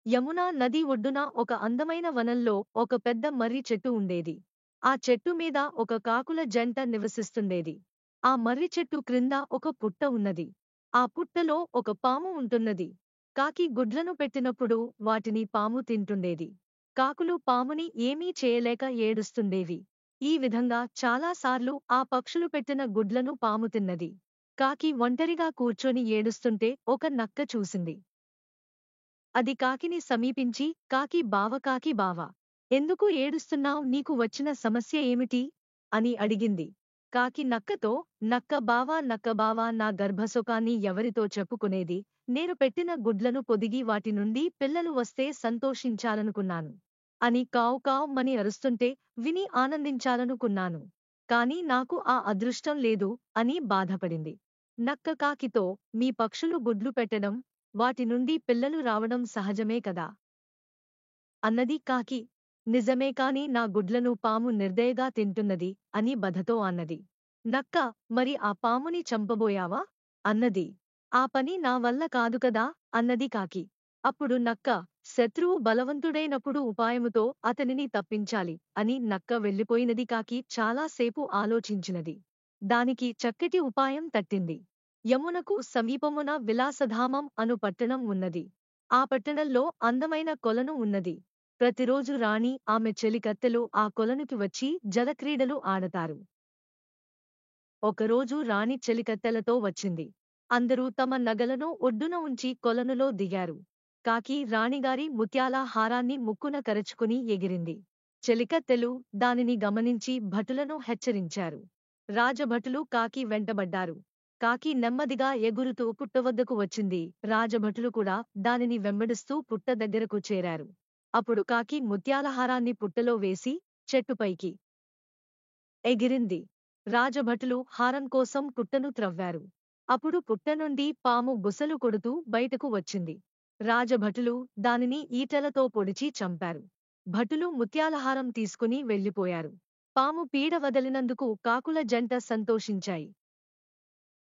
యమునా నది ఒడ్డున ఒక అందమైన వనంలో ఒక పెద్ద మర్రి చెట్టు ఉండేది. ఆ చెట్టు మీద ఒక కాకుల జంట నివసిస్తుండేది. ఆ మర్రి చెట్టు క్రింద ఒక పుట్ట ఉన్నది. ఆ పుట్టలో ఒక పాము ఉంటున్నది. కాకి గుడ్లను పెట్టినప్పుడు వాటిని పాము తింటుండేది. కాకులు పాముని ఏమీ చేయలేక ఏడుస్తుండేవి. ఈ విధంగా చాలాసార్లు ఆ పక్షులు పెట్టిన గుడ్లను పాము తిన్నది. కాకి ఒంటరిగా కూర్చొని ఏడుస్తుంటే ఒక నక్క చూసింది. అది కాకిని సమీపించి, కాకి బావా! ఎందుకు ఏడుస్తున్నావ్, నీకు వచ్చిన సమస్య ఏమిటి? అని అడిగింది. కాకి నక్కతో, నక్క బావా, నా గర్భసుఖాన్ని ఎవరితో చెప్పుకునేది? నేను పెట్టిన గుడ్లను పొదిగి వాటి నుండి పిల్లలు వస్తే సంతోషించాలనుకున్నాను. అని కావ్ కావ్ మని అరుస్తుంటే విని ఆనందించాలనుకున్నాను. కాని నాకు ఆ అదృష్టం లేదు అని బాధపడింది. నక్క కాకితో, మీ పక్షులు గుడ్లు పెట్టడం, వాటి నుండి పిల్లలు రావడం సహజమే కదా అన్నది కాకి. నిజమే, కాని నా గుడ్లను పాము నిర్దయగా తింటున్నది అని బాధతో అన్నది. నక్క, మరి ఆ పాముని చంపబోయావా అన్నది. ఆ పని నా వల్ల కాదు కదా అన్నది కాకి. అప్పుడు నక్క, శత్రువు బలవంతుడైనప్పుడు ఉపాయముతో అతనిని తప్పించాలి అని నక్క వెళ్ళిపోయినది. కాకి చాలాసేపు ఆలోచించినది. దానికి చక్కటి ఉపాయం తట్టింది. యమునకు సమీపమున విలాసధామం అను పట్టణం ఉన్నది. ఆ పట్టణంలో అందమైన కొలను ఉన్నది. ప్రతిరోజు రాణి ఆమె చెలికత్తెలు ఆ కొలనుకి వచ్చి జలక్రీడలు ఆడతారు. ఒకరోజు రాణి చెలికత్తెలతో వచ్చింది. అందరూ తమ నగలను ఒడ్డున ఉంచి కొలనులో దిగారు. కాకి రాణిగారి ముత్యాల హారాన్ని ముక్కున కరచుకుని ఎగిరింది. చెలికత్తెలు దానిని గమనించి భటులను హెచ్చరించారు. రాజభటులు కాకి వెంటబడ్డారు. కాకి నెమ్మదిగా ఎగురుతూ పుట్టవద్దకు వచ్చింది. రాజభటులు కూడా దానిని వెంబడిస్తూ పుట్ట దగ్గరకు చేరారు. అప్పుడు కాకి ముత్యాలహారాన్ని పుట్టలో వేసి చెట్టుపైకి ఎగిరింది. రాజభటులు హారం కోసం పుట్టను త్రవ్వారు. అప్పుడు పుట్ట నుండి పాము బుసలు కొడుతూ బయటకు వచ్చింది. రాజభటులు దానిని ఈటెలతో పొడిచి చంపారు. భటులు ముత్యాలహారం తీసుకుని వెళ్ళిపోయారు. పాము పీడ వదలినందుకు కాకుల జంట సంతోషించాయి.